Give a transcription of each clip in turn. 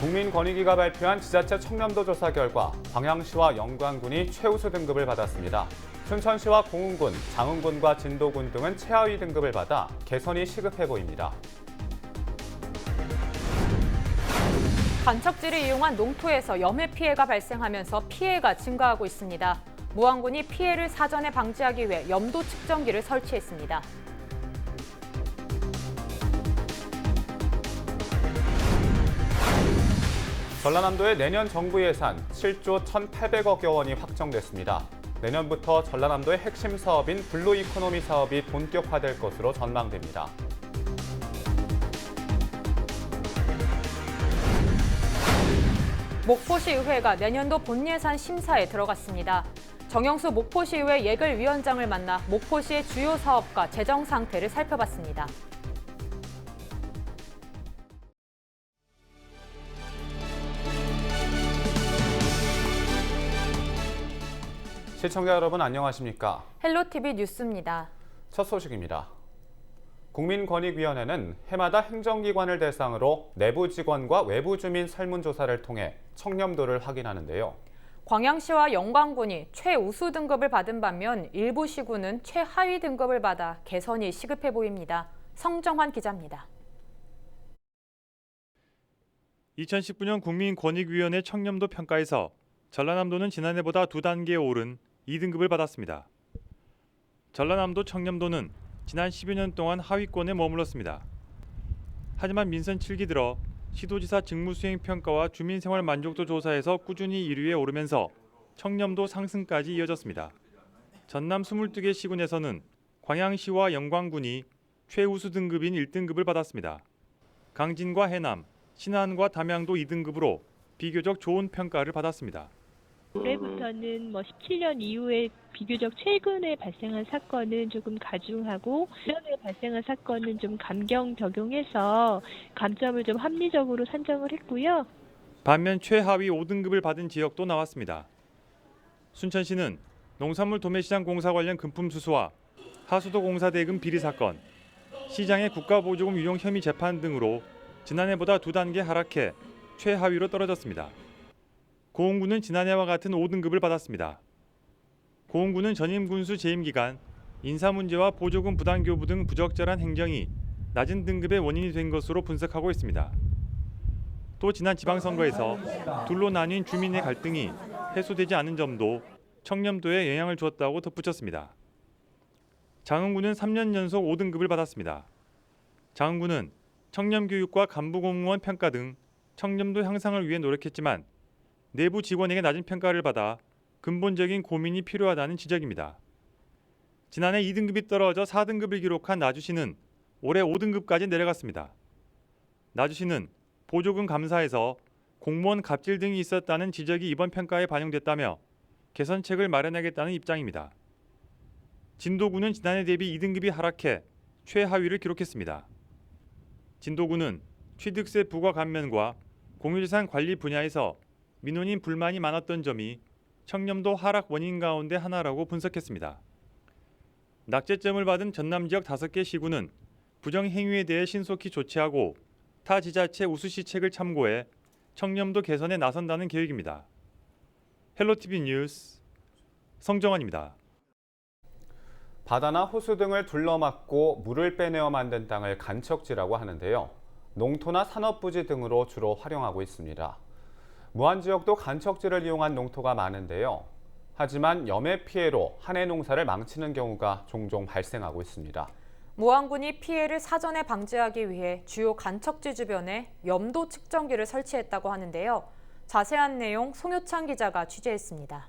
국민권익위가 발표한 지자체 청렴도 조사 결과 광양시와 영광군이 최우수 등급을 받았습니다. 순천시와 공흥군, 장흥군과 진도군 등은 최하위 등급을 받아 개선이 시급해 보입니다. 간척지를 이용한 농토에서 염해 피해가 발생하면서 피해가 증가하고 있습니다. 무안군이 피해를 사전에 방지하기 위해 염도 측정기를 설치했습니다. 전라남도의 내년 정부 예산 7조 1,800억여 원이 확정됐습니다. 내년부터 전라남도의 핵심 사업인 블루 이코노미 사업이 본격화될 것으로 전망됩니다. 목포시 의회가 내년도 본예산 심사에 들어갔습니다. 정영수 목포시의회 예결위원장을 만나 목포시의 주요 사업과 재정 상태를 살펴봤습니다. 시청자 여러분 안녕하십니까? 헬로티비 뉴스입니다. 첫 소식입니다. 국민권익위원회는 해마다 행정기관을 대상으로 내부 직원과 외부 주민 설문조사를 통해 청렴도를 확인하는데요. 광양시와 영광군이 최우수 등급을 받은 반면 일부 시군은 최하위 등급을 받아 개선이 시급해 보입니다. 성정환 기자입니다. 2019년 국민권익위원회 청렴도 평가에서 전라남도는 지난해보다 2단계 오른 2등급을 받았습니다. 전라남도 청렴도는 지난 10여 년 동안 하위권에 머물렀습니다. 하지만 민선 7기 들어 시도지사 직무수행평가와 주민생활 만족도 조사에서 꾸준히 1위에 오르면서 청렴도 상승까지 이어졌습니다. 전남 22개 시군에서는 광양시와 영광군이 최우수 등급인 1등급을 받았습니다. 강진과 해남, 신안과 담양도 2등급으로 비교적 좋은 평가를 받았습니다. 올해부터는 17년 이후에 비교적 최근에 발생한 사건은 조금 가중하고 이전에 발생한 사건은 좀 감경 적용해서 감점을 좀 합리적으로 산정을 했고요. 반면 최하위 5등급을 받은 지역도 나왔습니다. 순천시는 농산물 도매시장 공사 관련 금품 수수와 하수도 공사 대금 비리 사건, 시장의 국가보조금 유용 혐의 재판 등으로 지난해보다 2단계 하락해 최하위로 떨어졌습니다. 고흥군은 지난해와 같은 5등급을 받았습니다. 고흥군은 전임 군수 재임 기간 인사 문제와 보조금 부당 교부 등 부적절한 행정이 낮은 등급의 원인이 된 것으로 분석하고 있습니다. 또 지난 지방선거에서 둘로 나뉜 주민의 갈등이 해소되지 않은 점도 청렴도에 영향을 주었다고 덧붙였습니다. 장흥군은 3년 연속 5등급을 받았습니다. 장흥군은 청렴교육과 간부공무원 평가 등 청렴도 향상을 위해 노력했지만 내부 직원에게 낮은 평가를 받아 근본적인 고민이 필요하다는 지적입니다. 지난해 2등급이 떨어져 4등급을 기록한 나주시는 올해 5등급까지 내려갔습니다. 나주시는 보조금 감사에서 공무원 갑질 등이 있었다는 지적이 이번 평가에 반영됐다며 개선책을 마련하겠다는 입장입니다. 진도군은 지난해 대비 2등급이 하락해 최하위를 기록했습니다. 진도군은 취득세 부과 감면과 공유재산 관리 분야에서 민원인 불만이 많았던 점이 청렴도 하락 원인 가운데 하나라고 분석했습니다. 낙제점을 받은 전남 지역 5개 시군은 부정행위에 대해 신속히 조치하고 타 지자체 우수시책을 참고해 청렴도 개선에 나선다는 계획입니다. 헬로티비 뉴스 성정환입니다. 바다나 호수 등을 둘러막고 물을 빼내어 만든 땅을 간척지라고 하는데요. 농토나 산업부지 등으로 주로 활용하고 있습니다. 무안 지역도 간척지를 이용한 농토가 많은데요. 하지만 염해 피해로 한해 농사를 망치는 경우가 종종 발생하고 있습니다. 무안군이 피해를 사전에 방지하기 위해 주요 간척지 주변에 염도 측정기를 설치했다고 하는데요. 자세한 내용 송효창 기자가 취재했습니다.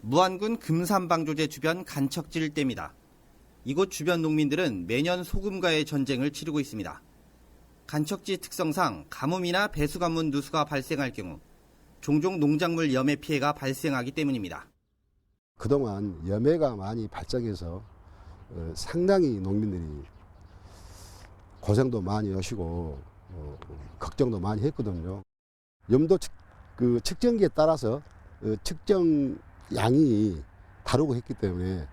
무안군 금산방조제 주변 간척지 일대입니다. 이곳 주변 농민들은 매년 소금과의 전쟁을 치르고 있습니다. 간척지 특성상 가뭄이나 배수관문 누수가 발생할 경우 종종 농작물 염해 피해가 발생하기 때문입니다. 그동안 염해가 많이 발생해서 상당히 농민들이 고생도 많이 하시고 걱정도 많이 했거든요. 염도 측정기에 따라서 측정 양이 다르고 했기 때문에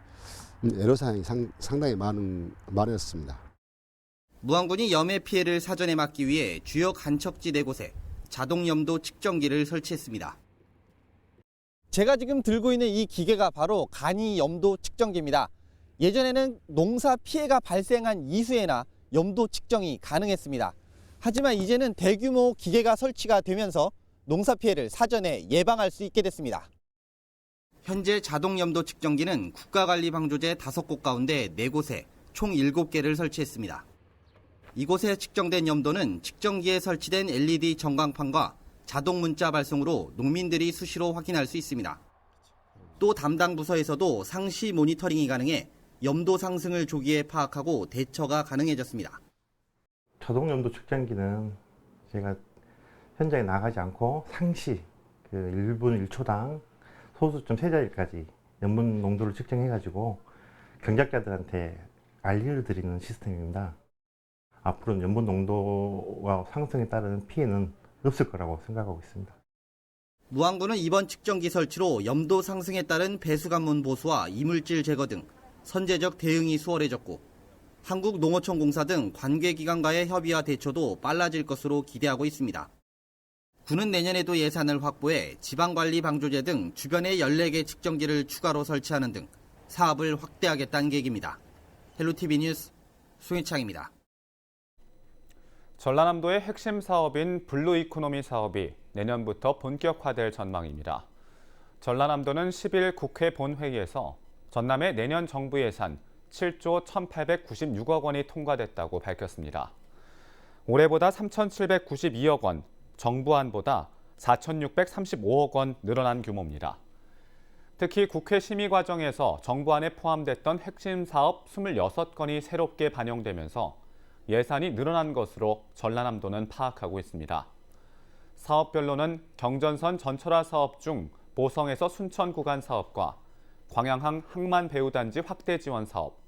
애로사항이 상당히 많았습니다. 무안군이 염해 피해를 사전에 막기 위해 주요 간척지 4곳에 자동 염도 측정기를 설치했습니다. 제가 지금 들고 있는 이 기계가 바로 간이 염도 측정기입니다. 예전에는 농사 피해가 발생한 이후에나 염도 측정이 가능했습니다. 하지만 이제는 대규모 기계가 설치가 되면서 농사 피해를 사전에 예방할 수 있게 됐습니다. 현재 자동 염도 측정기는 국가관리방조제 5곳 가운데 4곳에 총 7개를 설치했습니다. 이곳에 측정된 염도는 측정기에 설치된 LED 전광판과 자동 문자 발송으로 농민들이 수시로 확인할 수 있습니다. 또 담당 부서에서도 상시 모니터링이 가능해 염도 상승을 조기에 파악하고 대처가 가능해졌습니다. 자동 염도 측정기는 제가 현장에 나가지 않고 상시 1분 1초당 소수점 3자리까지 염분 농도를 측정해가지고 경작자들한테 알리를 드리는 시스템입니다. 앞으로는 염분 농도와 상승에 따른 피해는 없을 거라고 생각하고 있습니다. 무안군은 이번 측정기 설치로 염도 상승에 따른 배수관문 보수와 이물질 제거 등 선제적 대응이 수월해졌고 한국농어촌공사 등 관계기관과의 협의와 대처도 빨라질 것으로 기대하고 있습니다. 군은 내년에도 예산을 확보해 지방관리방조제 등 주변에 14개 측정기를 추가로 설치하는 등 사업을 확대하겠다는 계획입니다. 헬로티비 뉴스 송희창입니다. 전라남도의 핵심 사업인 블루 이코노미 사업이 내년부터 본격화될 전망입니다. 전라남도는 10일 국회 본회의에서 전남의 내년 정부 예산 7조 1,896억 원이 통과됐다고 밝혔습니다. 올해보다 3,792억 원, 정부안보다 4,635억 원 늘어난 규모입니다. 특히 국회 심의 과정에서 정부안에 포함됐던 핵심 사업 26건이 새롭게 반영되면서 예산이 늘어난 것으로 전라남도는 파악하고 있습니다. 사업별로는 경전선 전철화 사업 중 보성에서 순천 구간 사업과 광양항 항만 배후단지 확대 지원 사업,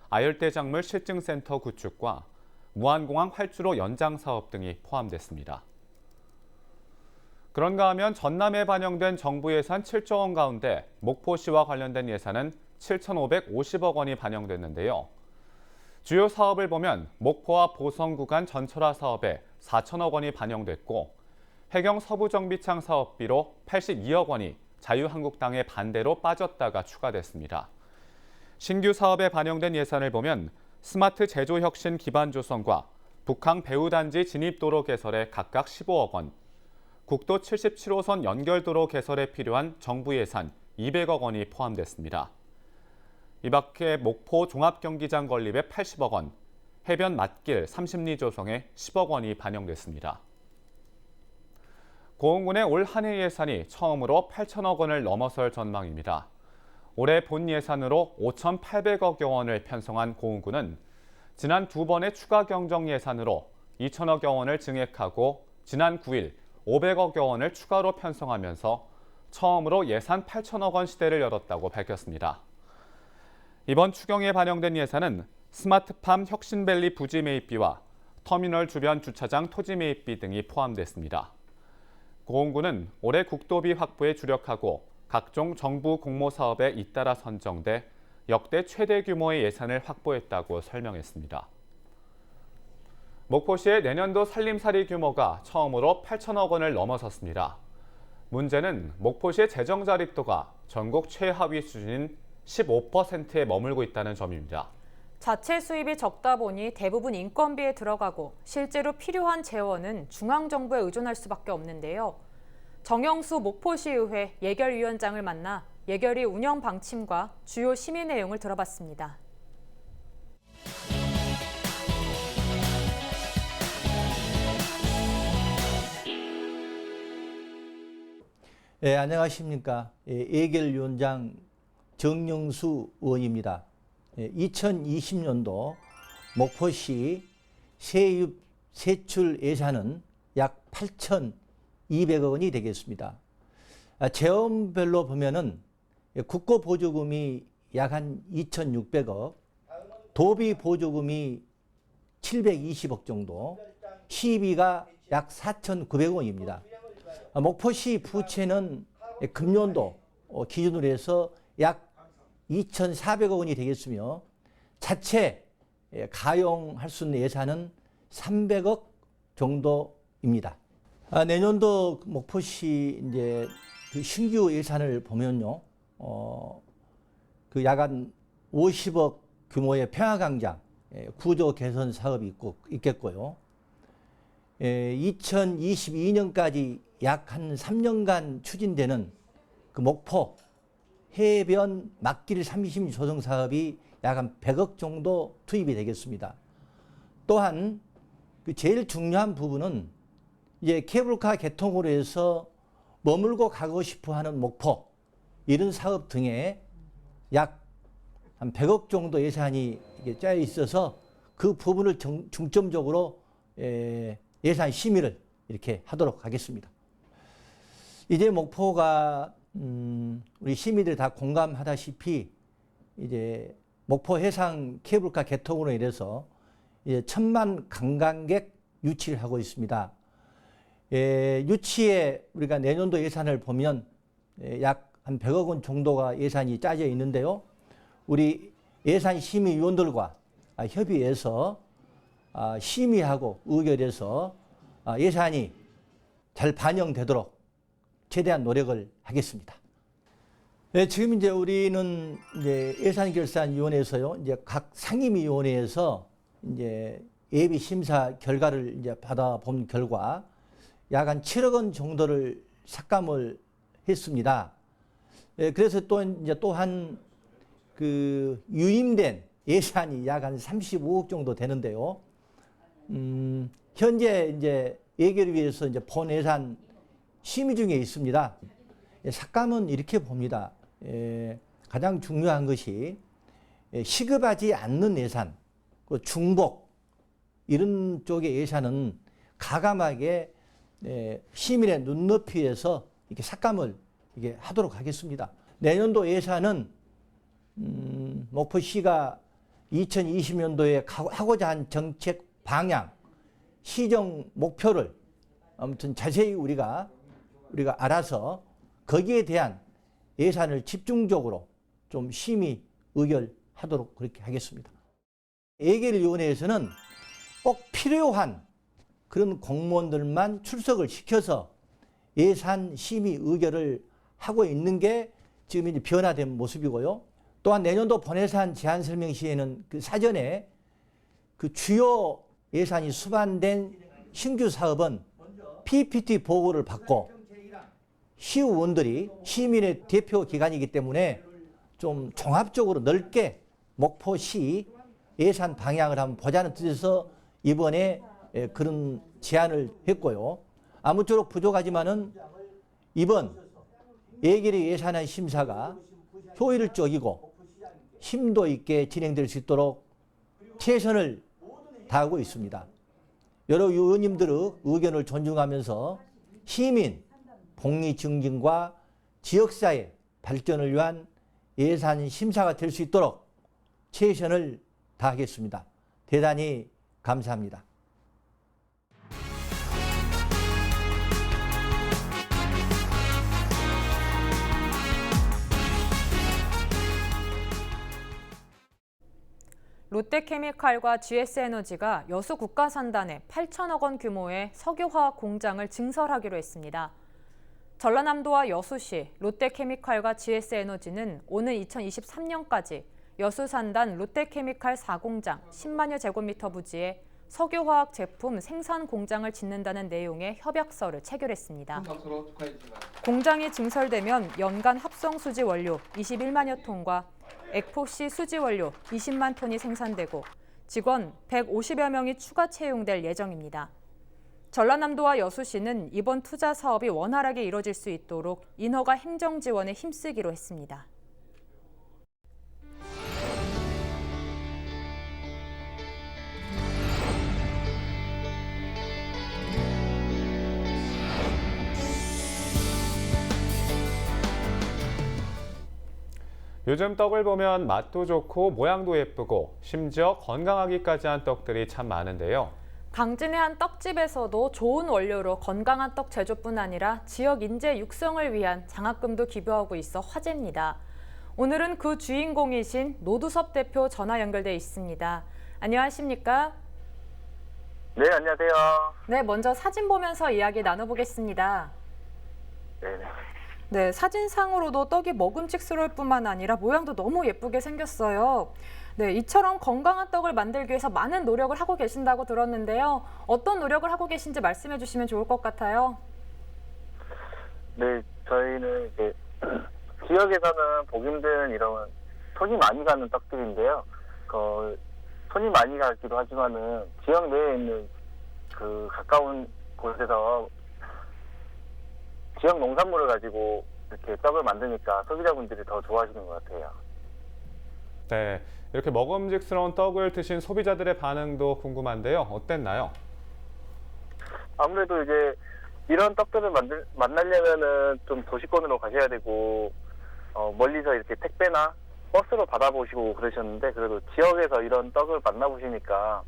아열대작물 실증센터 구축과 무안공항 활주로 연장 사업 등이 포함됐습니다. 그런가 하면 전남에 반영된 정부 예산 7조 원 가운데 목포시와 관련된 예산은 7,550억 원이 반영됐는데요. 주요 사업을 보면 목포와 보성 구간 전철화 사업에 4천억 원이 반영됐고 해경 서부정비창 사업비로 82억 원이 자유한국당의 반대로 빠졌다가 추가됐습니다. 신규 사업에 반영된 예산을 보면 스마트 제조혁신 기반 조성과 북항 배후단지 진입도로 개설에 각각 15억 원, 국도 77호선 연결도로 개설에 필요한 정부 예산 200억 원이 포함됐습니다. 이 밖에 목포 종합경기장 건립에 80억 원, 해변 맞길 30리 조성에 10억 원이 반영됐습니다. 고흥군의 올 한 해 예산이 처음으로 8천억 원을 넘어설 전망입니다. 올해 본 예산으로 5,800억여 원을 편성한 고흥군은 지난 2번의 추가 경정 예산으로 2천억여 원을 증액하고 지난 9일 500억여 원을 추가로 편성하면서 처음으로 예산 8천억 원 시대를 열었다고 밝혔습니다. 이번 추경에 반영된 예산은 스마트팜 혁신밸리 부지 매입비와 터미널 주변 주차장 토지 매입비 등이 포함됐습니다. 고흥군은 올해 국도비 확보에 주력하고 각종 정부 공모 사업에 잇따라 선정돼 역대 최대 규모의 예산을 확보했다고 설명했습니다. 목포시의 내년도 살림살이 규모가 처음으로 8천억 원을 넘어섰습니다. 문제는 목포시의 재정 자립도가 전국 최하위 수준인 15%에 머물고 있다는 점입니다. 자체 수입이 적다 보니 대부분 인건비에 들어가고 실제로 필요한 재원은 중앙정부에 의존할 수밖에 없는데요. 정영수 목포시의회 예결위원장을 만나 예결위 운영 방침과 주요 심의 내용을 들어봤습니다. 안녕하십니까. 예결위원장 정영수 의원입니다. 2020년도 목포시 세입 세출 예산은 약 8,200억 원이 되겠습니다. 재원별로 보면은 국고 보조금이 약 한 2,600억, 도비 보조금이 720억 정도, 시비가 약 4,900원입니다. 목포시 부채는 금년도 기준으로 해서 약 2,400억 원이 되겠으며 자체 가용할 수 있는 예산은 300억 정도입니다. 내년도 목포시 이제 그 신규 예산을 보면요, 그 약간 50억 규모의 평화광장 구조 개선 사업이 있겠고요. 2022년까지 약 한 3년간 추진되는 그 목포 해변 막길 30인 조성 사업이 약 한 100억 정도 투입이 되겠습니다. 또한 그 제일 중요한 부분은 이제 케이블카 개통으로 해서 머물고 가고 싶어 하는 목포 이런 사업 등에 약 한 100억 정도 예산이 짜여 있어서 그 부분을 중점적으로 예산 심의를 이렇게 하도록 하겠습니다. 이제 목포가 우리 시민들이 다 공감하다시피 이제 목포 해상 케이블카 개통으로 인해서 이제 1000만 관광객 유치를 하고 있습니다. 유치에 우리가 내년도 예산을 보면 약 한 100억 원 정도가 예산이 짜져 있는데요. 우리 예산심의위원들과 협의해서 심의하고 의결해서 예산이 잘 반영되도록 최대한 노력을 하겠습니다. 네, 지금 이제 우리는 이제 예산결산위원회에서요, 이제 각 상임위원회에서 이제 예비 심사 결과를 이제 받아본 결과 약 한 7억 원 정도를 삭감을 했습니다. 그래서 또한 그 유임된 예산이 약 한 35억 정도 되는데요. 현재 이제 예결위에서 이제 본 예산 심의 중에 있습니다. 삭감은 이렇게 봅니다. 가장 중요한 것이 시급하지 않는 예산, 중복 이런 쪽의 예산은 가감하게 시민의 눈높이에서 이렇게 삭감을 이게 하도록 하겠습니다. 내년도 예산은 목포시가 2020년도에 하고자 한 정책 방향, 시정 목표를 아무튼 자세히 우리가 알아서 거기에 대한 예산을 집중적으로 좀 심의 의결하도록 그렇게 하겠습니다. 예결위원회에서는 꼭 필요한 그런 공무원들만 출석을 시켜서 예산 심의 의결을 하고 있는 게 지금 이제 변화된 모습이고요. 또한 내년도 본예산 제안 설명 시에는 그 사전에 그 주요 예산이 수반된 신규 사업은 PPT 보고를 받고 시의원들이 시민의 대표 기관이기 때문에 좀 종합적으로 넓게 목포시 예산 방향을 한번 보자는 뜻에서 이번에 그런 제안을 했고요. 아무쪼록 부족하지만은 이번 예결위 예산안 심사가 효율적이고 심도 있게 진행될 수 있도록 최선을 다하고 있습니다. 여러 의원님들의 의견을 존중하면서 시민 복리 증진과 지역사회 발전을 위한 예산 심사가 될 수 있도록 최선을 다하겠습니다. 대단히 감사합니다. 롯데케미칼과 GS에너지가 여수 국가산단에 8천억 원 규모의 석유화학 공장을 증설하기로 했습니다. 전라남도와 여수시, 롯데케미칼과 GS에너지는 오는 2023년까지 여수산단 롯데케미칼 4공장 10만여 제곱미터 부지에 석유화학 제품 생산 공장을 짓는다는 내용의 협약서를 체결했습니다. 공장이 증설되면 연간 합성 수지 원료 21만여 톤과 에포시 수지 원료 20만 톤이 생산되고 직원 150여 명이 추가 채용될 예정입니다. 전라남도와 여수시는 이번 투자 사업이 원활하게 이뤄질 수 있도록 인허가 행정 지원에 힘쓰기로 했습니다. 요즘 떡을 보면 맛도 좋고 모양도 예쁘고 심지어 건강하기까지 한 떡들이 참 많은데요. 강진의 한 떡집에서도 좋은 원료로 건강한 떡 제조뿐 아니라 지역 인재 육성을 위한 장학금도 기부하고 있어 화제입니다. 오늘은 그 주인공이신 노두섭 대표 전화 연결돼 있습니다. 안녕하십니까? 네, 안녕하세요. 네, 먼저 사진 보면서 이야기 나눠보겠습니다. 네네. 네, 사진상으로도 떡이 먹음직스러울 뿐만 아니라 모양도 너무 예쁘게 생겼어요. 네, 이처럼 건강한 떡을 만들기 위해서 많은 노력을 하고 계신다고 들었는데요. 어떤 노력을 하고 계신지 말씀해 주시면 좋을 것 같아요. 네, 저희는 이제 지역에서는 보기 힘든 이런 손이 많이 가는 떡들인데요. 손이 많이 가기도 하지만은 지역 내에 있는 그 가까운 곳에서 지역 농산물을 가지고 이렇게 떡을 만드니까 소비자분들이 더 좋아하시는 것 같아요. 네, 이렇게 먹음직스러운 떡을 드신 소비자들의 반응도 궁금한데요. 어땠나요? 아무래도 이제 이런 떡들을 만나려면은 좀 도시권으로 가셔야 되고 멀리서 이렇게 택배나 버스로 받아보시고 그러셨는데 그래도 지역에서 이런 떡을 만나보시니까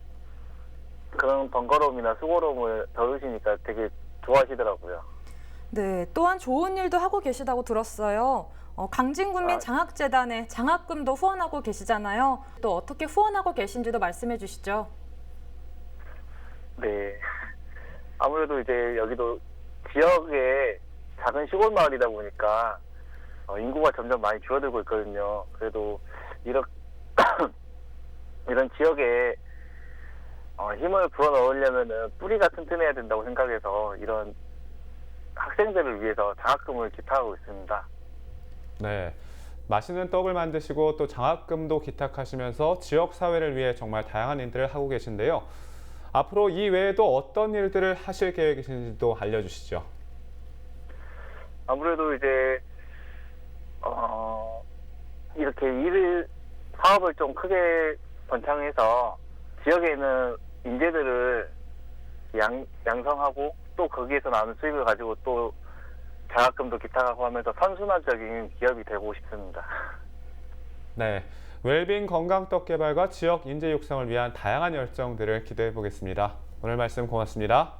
그런 번거로움이나 수고로움을 덜으시니까 되게 좋아하시더라고요. 네, 또한 좋은 일도 하고 계시다고 들었어요. 강진군민 장학재단에 장학금도 후원하고 계시잖아요. 또 어떻게 후원하고 계신지도 말씀해 주시죠. 네. 아무래도 이제 여기도 지역에 작은 시골 마을이다 보니까 인구가 점점 많이 줄어들고 있거든요. 그래도 이런 지역에 힘을 불어넣으려면은 뿌리가 튼튼해야 된다고 생각해서 이런 학생들을 위해서 장학금을 기탁하고 있습니다. 네, 맛있는 떡을 만드시고 또 장학금도 기탁하시면서 지역 사회를 위해 정말 다양한 일들을 하고 계신데요. 앞으로 이 외에도 어떤 일들을 하실 계획이신지도 알려주시죠. 아무래도 이제 이렇게 사업을 좀 크게 번창해서 지역에 있는 인재들을 양성하고 또 거기에서 나오는 수입을 가지고 또 장학금도 기탁하고 하면서 선순환적인 기업이 되고 싶습니다. 네, 웰빙 건강떡 개발과 지역 인재 육성을 위한 다양한 열정들을 기대해 보겠습니다. 오늘 말씀 고맙습니다.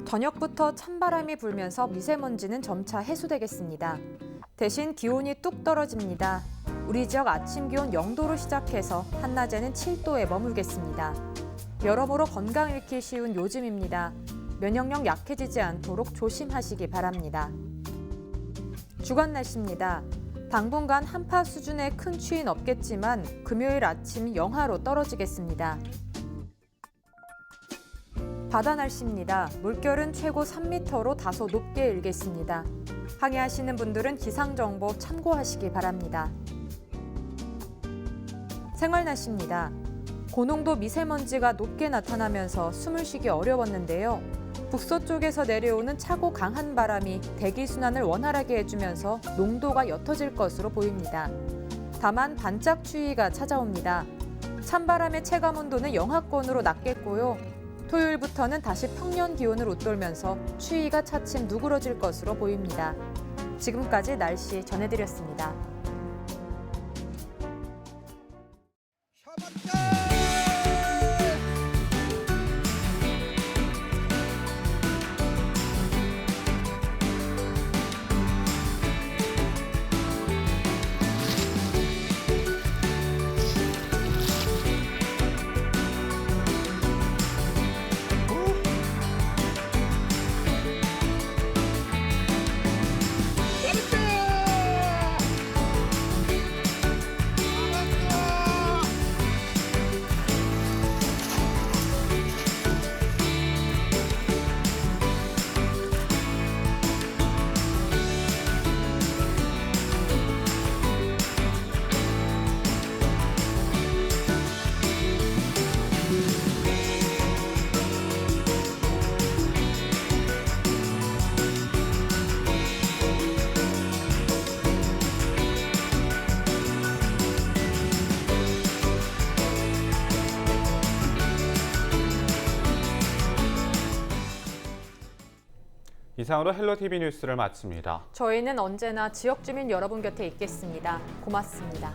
저녁부터 찬바람이 불면서 미세먼지는 점차 해소되겠습니다. 대신 기온이 뚝 떨어집니다. 우리 지역 아침 기온 0도로 시작해서 한낮에는 7도에 머물겠습니다. 여러모로 건강 잃기 쉬운 요즘입니다. 면역력 약해지지 않도록 조심하시기 바랍니다. 주간 날씨입니다. 당분간 한파 수준의 큰 추위는 없겠지만 금요일 아침 영하로 떨어지겠습니다. 바다 날씨입니다. 물결은 최고 3m로 다소 높게 일겠습니다. 항해하시는 분들은 기상정보 참고하시기 바랍니다. 생활 날씨입니다. 고농도 미세먼지가 높게 나타나면서 숨을 쉬기 어려웠는데요. 북서쪽에서 내려오는 차고 강한 바람이 대기순환을 원활하게 해주면서 농도가 옅어질 것으로 보입니다. 다만 반짝 추위가 찾아옵니다. 찬바람의 체감온도는 영하권으로 낮겠고요. 토요일부터는 다시 평년 기온을 웃돌면서 추위가 차츰 누그러질 것으로 보입니다. 지금까지 날씨 전해드렸습니다. 이상으로 헬로티비 뉴스를 마칩니다. 저희는 언제나 지역 주민 여러분 곁에 있겠습니다. 고맙습니다.